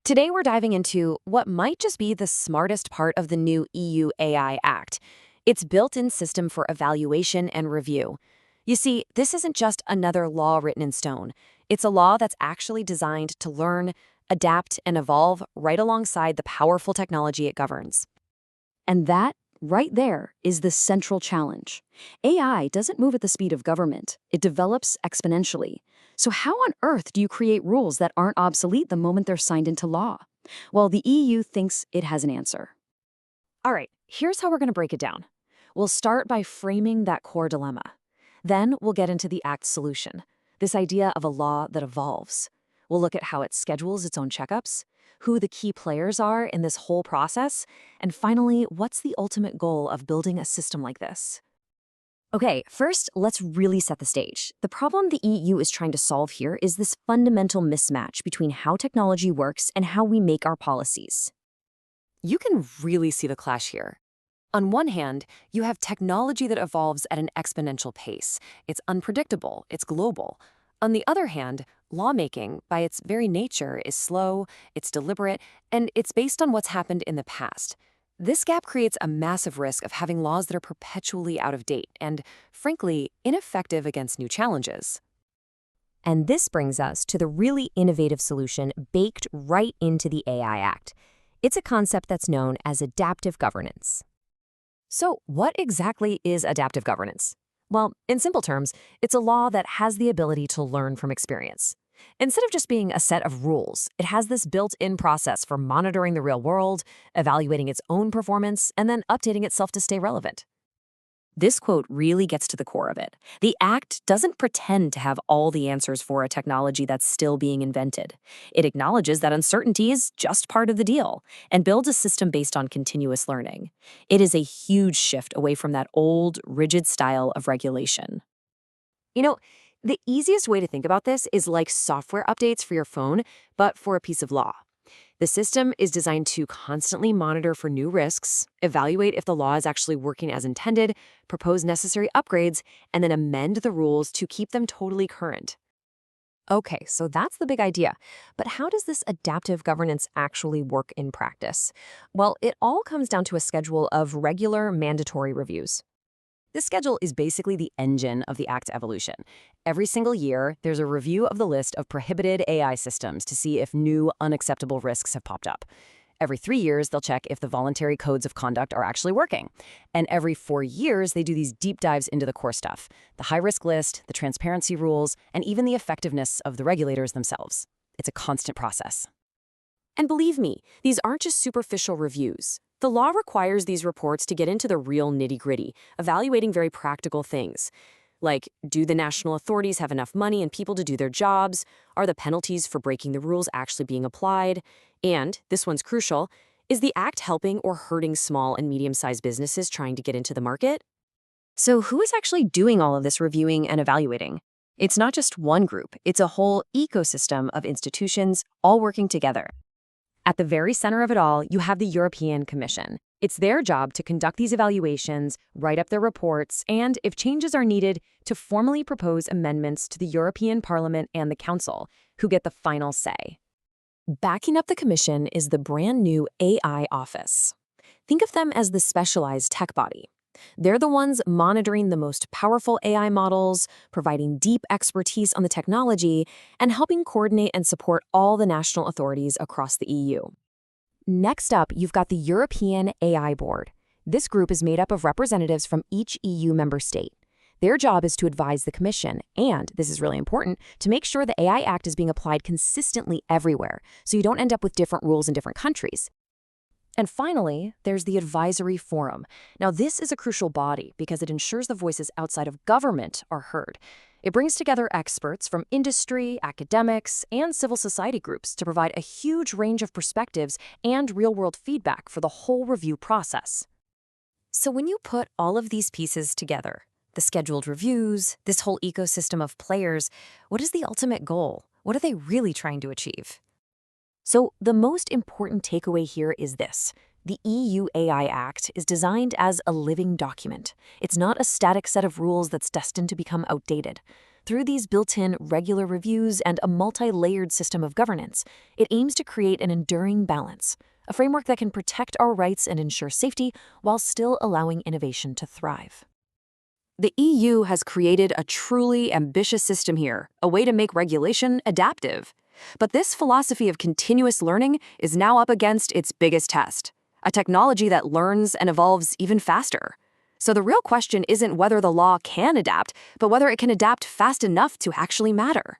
Today we're diving into what might just be the smartest part of the new EU AI Act, its built-in system for evaluation and review. You see, this isn't just another law written in stone. It's a law that's actually designed to learn, adapt, and evolve right alongside the powerful technology it governs. And that, right there, is the central challenge. AI doesn't move at the speed of government. It develops exponentially. So how on earth do you create rules that aren't obsolete the moment they're signed into law? Well, the EU thinks it has an answer. All right, here's how we're going to break it down. We'll start by framing that core dilemma. Then we'll get into the Act's solution, this idea of a law that evolves. We'll look at how it schedules its own checkups, who the key players are in this whole process, and finally, what's the ultimate goal of building a system like this? Okay, first, let's really set the stage. The problem the EU is trying to solve here is this fundamental mismatch between how technology works and how we make our policies. You can really see the clash here. On one hand, you have technology that evolves at an exponential pace. It's unpredictable, it's global. On the other hand, lawmaking, by its very nature, is slow, it's deliberate, and it's based on what's happened in the past. This gap creates a massive risk of having laws that are perpetually out of date and, frankly, ineffective against new challenges. And this brings us to the really innovative solution baked right into the AI Act. It's a concept that's known as adaptive governance. So, what exactly is adaptive governance? Well, in simple terms, it's a law that has the ability to learn from experience. Instead of just being a set of rules, it has this built-in process for monitoring the real world, evaluating its own performance, and then updating itself to stay relevant. This quote really gets to the core of it. The Act doesn't pretend to have all the answers for a technology that's still being invented. It acknowledges that uncertainty is just part of the deal and builds a system based on continuous learning. It is a huge shift away from that old, rigid style of regulation. The easiest way to think about this is like software updates for your phone, but for a piece of law. The system is designed to constantly monitor for new risks, evaluate if the law is actually working as intended, propose necessary upgrades, and then amend the rules to keep them totally current. Okay, so that's the big idea. But how does this adaptive governance actually work in practice? Well, it all comes down to a schedule of regular mandatory reviews. This schedule is basically the engine of the Act's evolution. Every single year, there's a review of the list of prohibited AI systems to see if new, unacceptable risks have popped up. Every 3 years, they'll check if the voluntary codes of conduct are actually working. And every 4 years, they do these deep dives into the core stuff, the high-risk list, the transparency rules, and even the effectiveness of the regulators themselves. It's a constant process. And believe me, these aren't just superficial reviews. The law requires these reports to get into the real nitty-gritty, evaluating very practical things. Like, do the national authorities have enough money and people to do their jobs? Are the penalties for breaking the rules actually being applied? And, this one's crucial, is the Act helping or hurting small and medium-sized businesses trying to get into the market? So who is actually doing all of this reviewing and evaluating? It's not just one group, it's a whole ecosystem of institutions all working together. At the very center of it all, you have the European Commission. It's their job to conduct these evaluations, write up their reports, and, if changes are needed, to formally propose amendments to the European Parliament and the Council, who get the final say. Backing up the Commission is the brand new AI Office. Think of them as the specialized tech body. They're the ones monitoring the most powerful AI models, providing deep expertise on the technology, and helping coordinate and support all the national authorities across the EU. Next up, you've got the European AI Board. This group is made up of representatives from each EU member state. Their job is to advise the Commission and, this is really important, to make sure the AI Act is being applied consistently everywhere, so you don't end up with different rules in different countries. And finally, there's the Advisory Forum. Now, this is a crucial body because it ensures the voices outside of government are heard. It brings together experts from industry, academics, and civil society groups to provide a huge range of perspectives and real-world feedback for the whole review process. So when you put all of these pieces together, the scheduled reviews, this whole ecosystem of players, what is the ultimate goal? What are they really trying to achieve? So the most important takeaway here is this. The EU AI Act is designed as a living document. It's not a static set of rules that's destined to become outdated. Through these built-in regular reviews and a multi-layered system of governance, it aims to create an enduring balance, a framework that can protect our rights and ensure safety while still allowing innovation to thrive. The EU has created a truly ambitious system here, a way to make regulation adaptive. But this philosophy of continuous learning is now up against its biggest test, a technology that learns and evolves even faster. So the real question isn't whether the law can adapt, but whether it can adapt fast enough to actually matter.